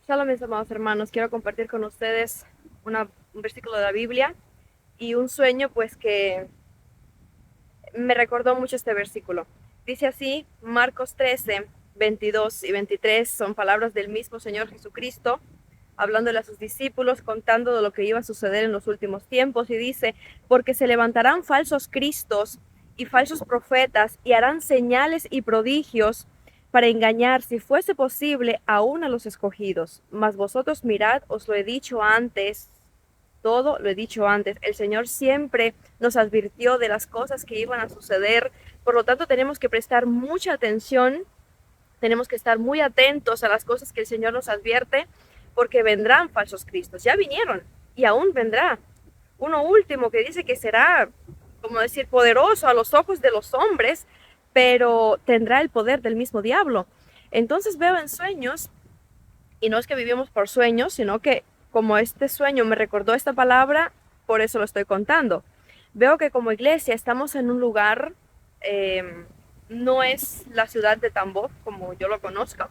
Shalom, mis amados hermanos. Quiero compartir con ustedes un versículo de la Biblia y un sueño, pues que me recordó mucho este versículo. Dice así, Marcos 13, 22 y 23 son palabras del mismo Señor Jesucristo, hablándole a sus discípulos, contando de lo que iba a suceder en los últimos tiempos, y dice, porque se levantarán falsos cristos y falsos profetas y harán señales y prodigios para engañar, si fuese posible, aún a los escogidos. Mas vosotros mirad, os lo he dicho antes, todo lo he dicho antes. El Señor siempre nos advirtió de las cosas que iban a suceder, por lo tanto tenemos que prestar mucha atención, tenemos que estar muy atentos a las cosas que el Señor nos advierte, porque vendrán falsos cristos, ya vinieron y aún vendrá. Uno último que dice que será, como decir, poderoso a los ojos de los hombres, pero tendrá el poder del mismo diablo. Entonces veo en sueños, y no es que vivimos por sueños, sino que como este sueño me recordó esta palabra, por eso lo estoy contando. Veo que como iglesia estamos en un lugar, no es la ciudad de Tambov como yo lo conozco,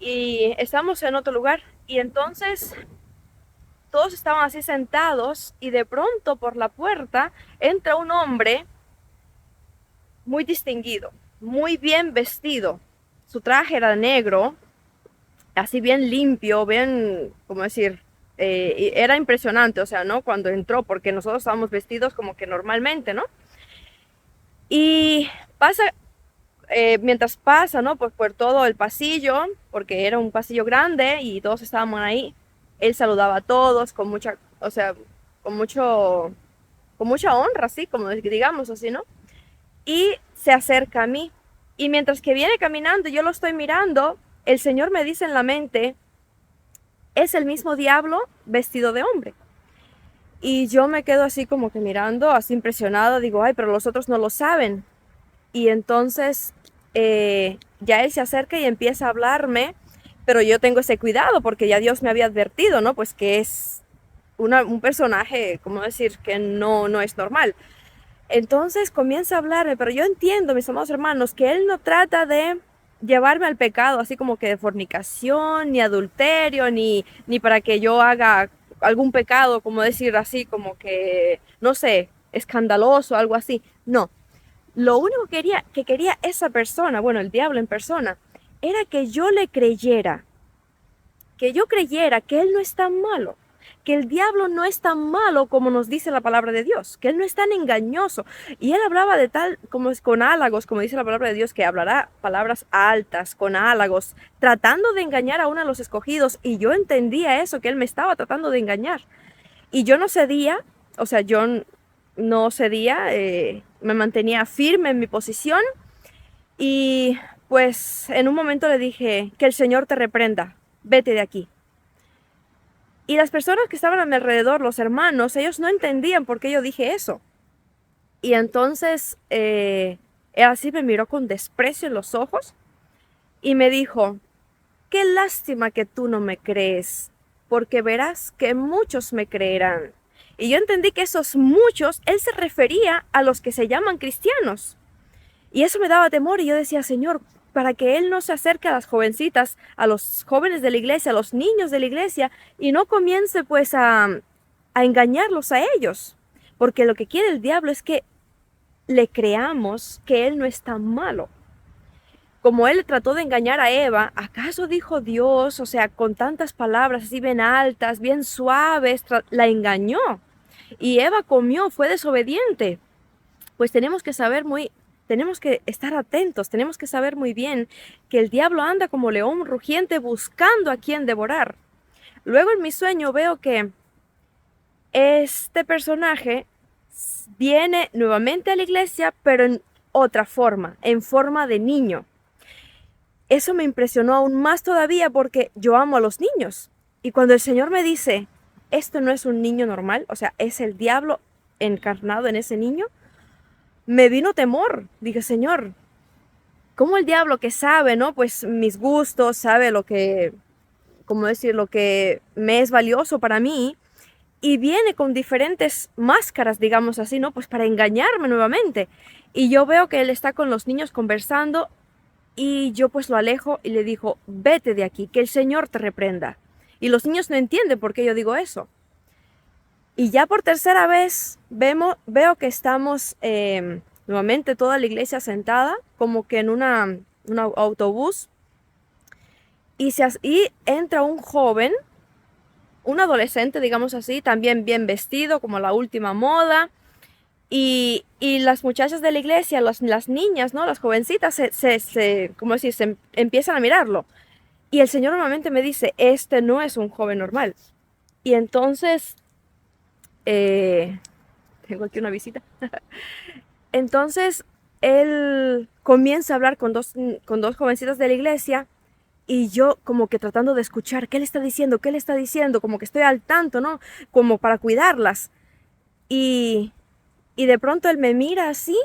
y estamos en otro lugar, y entonces todos estaban así sentados y de pronto por la puerta entra un hombre muy distinguido, muy bien vestido. Su traje era negro, así bien limpio, bien, como decir, era impresionante, o sea, ¿no? Cuando entró, porque nosotros estábamos vestidos como que normalmente, ¿no? Y pasa, mientras pasa, ¿no? Pues por todo el pasillo, porque era un pasillo grande y todos estábamos ahí, él saludaba a todos con mucha, o sea, con mucho, con mucha honra, así, como digamos así, ¿no? Y se acerca a mí. Y mientras que viene caminando, yo lo estoy mirando, el Señor me dice en la mente, es el mismo diablo vestido de hombre. Y yo me quedo así como que mirando, así impresionado, digo, ay, pero los otros no lo saben. Y entonces ya él se acerca y empieza a hablarme, pero yo tengo ese cuidado porque ya Dios me había advertido, ¿no? Pues que es un personaje, como decir, que no es normal. Entonces comienza a hablarme, pero yo entiendo, mis amados hermanos, que él no trata de llevarme al pecado, así como que de fornicación, ni adulterio, ni para que yo haga algún pecado, como decir así, como que, no sé, escandaloso, algo así. No, lo único que quería esa persona, bueno, el diablo en persona, era que yo creyera que él no es tan malo, que el diablo no es tan malo como nos dice la palabra de Dios, que él no es tan engañoso. Y él hablaba de tal, como es con halagos, como dice la palabra de Dios, que hablará palabras altas, con halagos, tratando de engañar a uno de los escogidos. Y yo entendía eso, que él me estaba tratando de engañar. Y yo no cedía, o sea, yo no cedía, me mantenía firme en mi posición. Y pues en un momento le dije, que el Señor te reprenda, vete de aquí. Y las personas que estaban a mi alrededor, los hermanos, ellos no entendían por qué yo dije eso. Y entonces él así me miró con desprecio en los ojos y me dijo, qué lástima que tú no me crees, porque verás que muchos me creerán. Y yo entendí que esos muchos, él se refería a los que se llaman cristianos. Y eso me daba temor y yo decía, Señor, para que Él no se acerque a las jovencitas, a los jóvenes de la iglesia, a los niños de la iglesia, y no comience pues a engañarlos a ellos. Porque lo que quiere el diablo es que le creamos que Él no es tan malo. Como Él trató de engañar a Eva, ¿acaso dijo Dios, o sea, con tantas palabras así bien altas, bien suaves, la engañó? Y Eva comió, fue desobediente. Pues tenemos que estar atentos, tenemos que saber muy bien que el diablo anda como león rugiente buscando a quien devorar. Luego en mi sueño veo que este personaje viene nuevamente a la iglesia, pero en otra forma, en forma de niño. Eso me impresionó aún más todavía porque yo amo a los niños. Y cuando el Señor me dice, esto no es un niño normal, o sea, es el diablo encarnado en ese niño, me vino temor. Dije, Señor, ¿cómo el diablo que sabe, no? Pues mis gustos, sabe lo que, cómo decir, lo que me es valioso para mí, y viene con diferentes máscaras, digamos así, ¿no? Pues para engañarme nuevamente. Y yo veo que él está con los niños conversando Y yo pues lo alejo y le digo, vete de aquí, que el Señor te reprenda. Y los niños no entienden por qué yo digo eso. Y ya por tercera vez veo que estamos nuevamente toda la iglesia sentada, como que en un autobús, y entra un joven, un adolescente, digamos así, también bien vestido, como la última moda, y las muchachas de la iglesia, las niñas, ¿no? Las jovencitas, ¿cómo decir? Se empiezan a mirarlo. Y el Señor normalmente me dice, este no es un joven normal. Y entonces, tengo aquí una visita. Entonces, él comienza a hablar con dos jovencitas de la iglesia y yo como que tratando de escuchar qué le está diciendo, qué le está diciendo, como que estoy al tanto, ¿no? Como para cuidarlas. Y, y de pronto él me mira así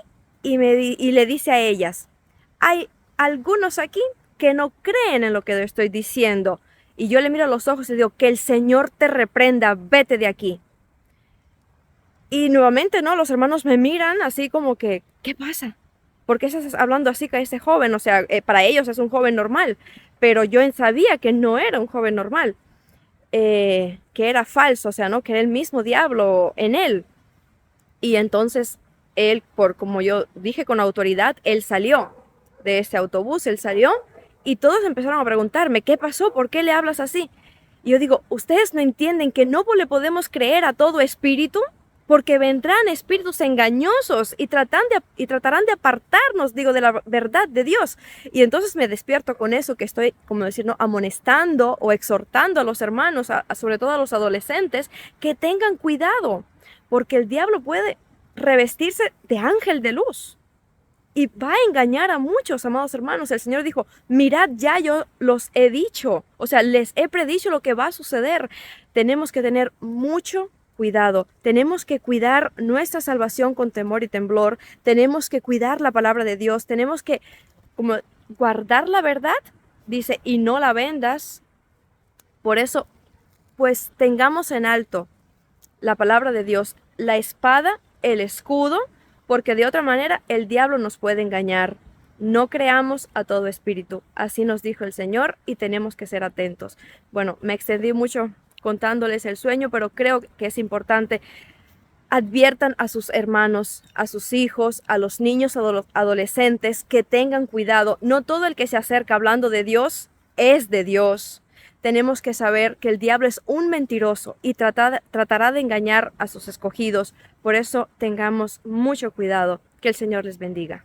y le dice a ellas, hay algunos aquí que no creen en lo que estoy diciendo. Y yo le miro a los ojos y digo, que el Señor te reprenda, vete de aquí. Y nuevamente, ¿no? Los hermanos me miran así como que, ¿qué pasa? ¿Por qué estás hablando así con ese joven? O sea, para ellos es un joven normal, pero yo sabía que no era un joven normal, que era falso, o sea, ¿no? Que era el mismo diablo en él. Y entonces él, por como yo dije con autoridad, él salió de ese autobús, él salió y todos empezaron a preguntarme, ¿qué pasó? ¿Por qué le hablas así? Y yo digo, ¿ustedes no entienden que no le podemos creer a todo espíritu? Porque vendrán espíritus engañosos y tratarán de apartarnos, digo, de la verdad de Dios. Y entonces me despierto con eso que estoy, como decir, ¿no? Amonestando o exhortando a los hermanos, sobre todo a los adolescentes, que tengan cuidado, porque el diablo puede revestirse de ángel de luz y va a engañar a muchos, amados hermanos. El Señor dijo, mirad, ya yo los he dicho, o sea, les he predicho lo que va a suceder. Tenemos que tener mucho cuidado, tenemos que cuidar nuestra salvación con temor y temblor, tenemos que cuidar la palabra de Dios, tenemos que como guardar la verdad, dice, y no la vendas. Por eso, pues tengamos en alto la palabra de Dios, la espada, el escudo, porque de otra manera el diablo nos puede engañar. No creamos a todo espíritu, así nos dijo el Señor y tenemos que ser atentos. Bueno, me extendí mucho contándoles el sueño, pero creo que es importante. Adviertan a sus hermanos, a sus hijos, a los niños adolescentes que tengan cuidado. No todo el que se acerca hablando de Dios es de Dios. Tenemos que saber que el diablo es un mentiroso y tratará de engañar a sus escogidos. Por eso tengamos mucho cuidado. Que el Señor les bendiga.